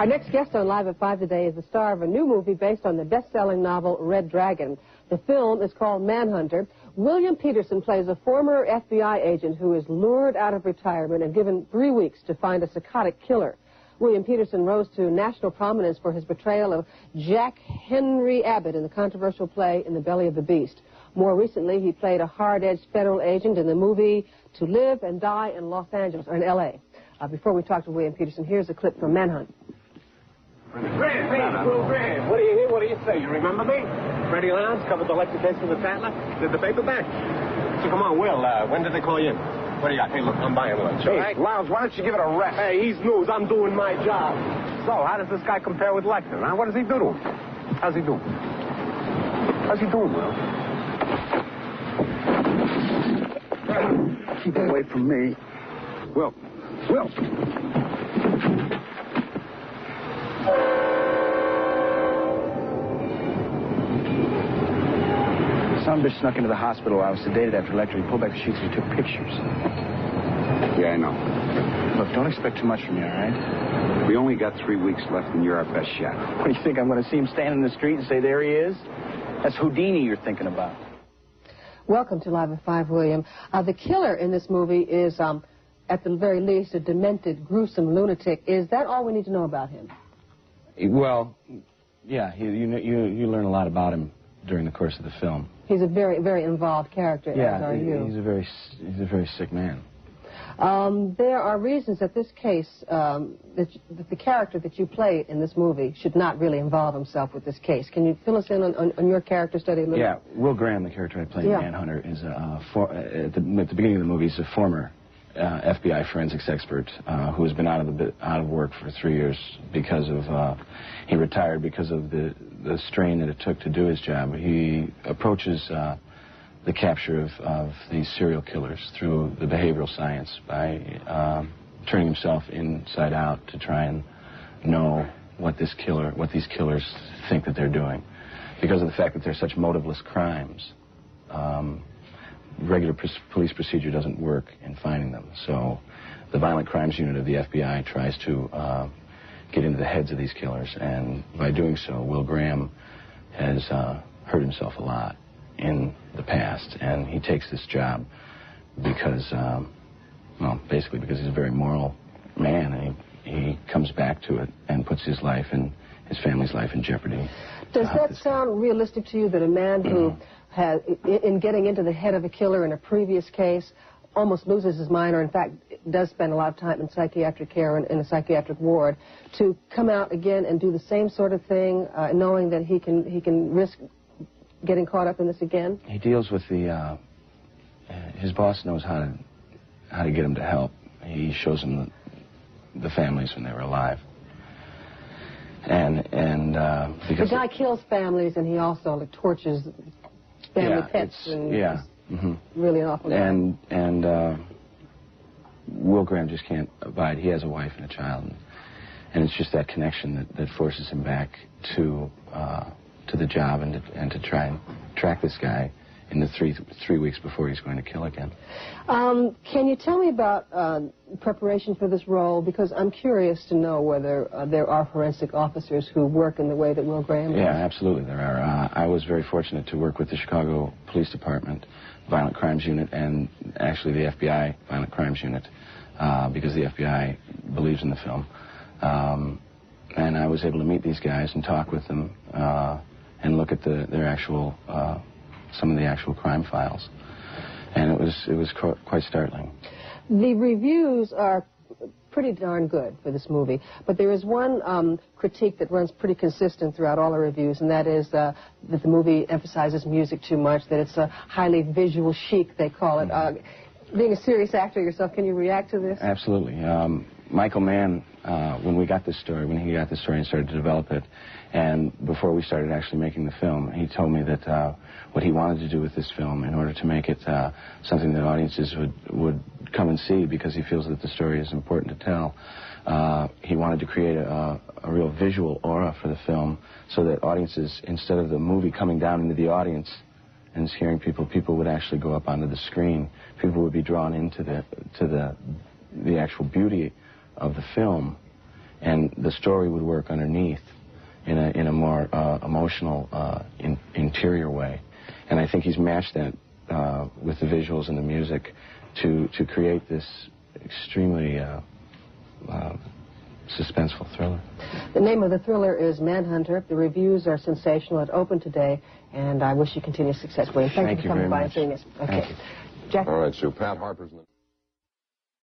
Our next guest on Live at 5 today is the star of a new movie based on the best-selling novel Red Dragon. The film is called Manhunter. William Peterson plays a former FBI agent who is lured out of retirement and given 3 weeks to find a psychotic killer. William Peterson rose to national prominence for his portrayal of Jack Henry Abbott in the controversial play In the Belly of the Beast. More recently, he played a hard-edged federal agent in the movie To Live and Die in Los Angeles, or in L.A. Before we talk to William Peterson, here's a clip from Manhunt. Grant, Grant, what do you hear? What do you say? You remember me? Freddie Lowndes covered the lecture case for the Tatler, did the paperback. So come on, Will, when did they call you in? What do you got? Hey, look, I'm buying lunch. Hey, right? Lowndes, why don't you give it a rest? Hey, he's news. I'm doing my job. So, how does this guy compare with Lecter, huh? What does he do to him? How's he doing? How's he doing, Will? Keep away from me. Will. Some bitch snuck into the hospital. I was sedated after lecture. He pulled back the sheets and he took pictures. Yeah, I know. Look, don't expect too much from me, all right? We only got 3 weeks left and you're our best shot. What do you think? I'm going to see him standing in the street and say, there he is? That's Houdini you're thinking about. Welcome to Live at 5, William. The killer in this movie is, at the very least, a demented, gruesome lunatic. Is that all we need to know about him? Well, yeah, you learn a lot about him during the course of the film. He's a very, very involved character, as are you. He's a very sick man. There are reasons that this case, that the character that you play in this movie should not really involve himself with this case. Can you fill us in on your character study a little? Yeah, Will Graham, the character I play in Manhunter, is at the beginning of the movie, he's a former FBI forensics expert who has been out of work for 3 years because of he retired because of the strain that it took to do his job. He approaches the capture of these serial killers through the behavioral science by turning himself inside out to try and know what these killers think that they're doing. Because of the fact that they're such motiveless crimes, regular police procedure doesn't work in finding them. So the violent crimes unit of the FBI tries to get into the heads of these killers, and by doing so, Will Graham has hurt himself a lot in the past, and he takes this job because, well, basically because he's a very moral man, and he comes back to it and puts his life and his family's life in jeopardy. Does that sound realistic to you, that a man who has, in getting into the head of a killer in a previous case, almost loses his mind, or in fact does spend a lot of time in psychiatric care in a psychiatric ward, to come out again and do the same sort of thing, knowing that he can risk getting caught up in this again? He deals with the, his boss knows how to get him to help. He shows him the families when they were alive. And because the guy kills families, and he also like tortures family pets. Really an awful guy. And Will Graham just can't abide. He has a wife and a child, and it's just that connection that forces him back to the job and to try and track this guy in the three weeks before he's going to kill again. Can you tell me about preparation for this role? Because I'm curious to know whether there are forensic officers who work in the way that Will Graham does. Yeah, absolutely there are. I was very fortunate to work with the Chicago Police Department Violent Crimes Unit and actually the FBI Violent Crimes Unit because the FBI believes in the film. And I was able to meet these guys and talk with them and look at their actual some of the actual crime files, and it was quite startling. The reviews are pretty darn good for this movie, but there is one critique that runs pretty consistent throughout all the reviews, and that is that the movie emphasizes music too much, that it's a highly visual chic, they call it. Being a serious actor yourself, can you react to this? Absolutely. Michael Mann, when he got this story and started to develop it, and before we started actually making the film, he told me that what he wanted to do with this film, in order to make it something that audiences would come and see, because he feels that the story is important to tell, he wanted to create a real visual aura for the film, so that audiences, instead of the movie coming down into the audience and hearing people would actually go up onto the screen. People would be drawn into the actual beauty of the film, and the story would work underneath in a more emotional, interior way. And I think he's matched that with the visuals and the music to create this extremely suspenseful thriller. The name of the thriller is Manhunter. The reviews are sensational. It opened today, and I wish you continued success, William. Thank you for coming by and seeing us. Okay. Thank you. Jack. All right, Sue. Pat Harper's...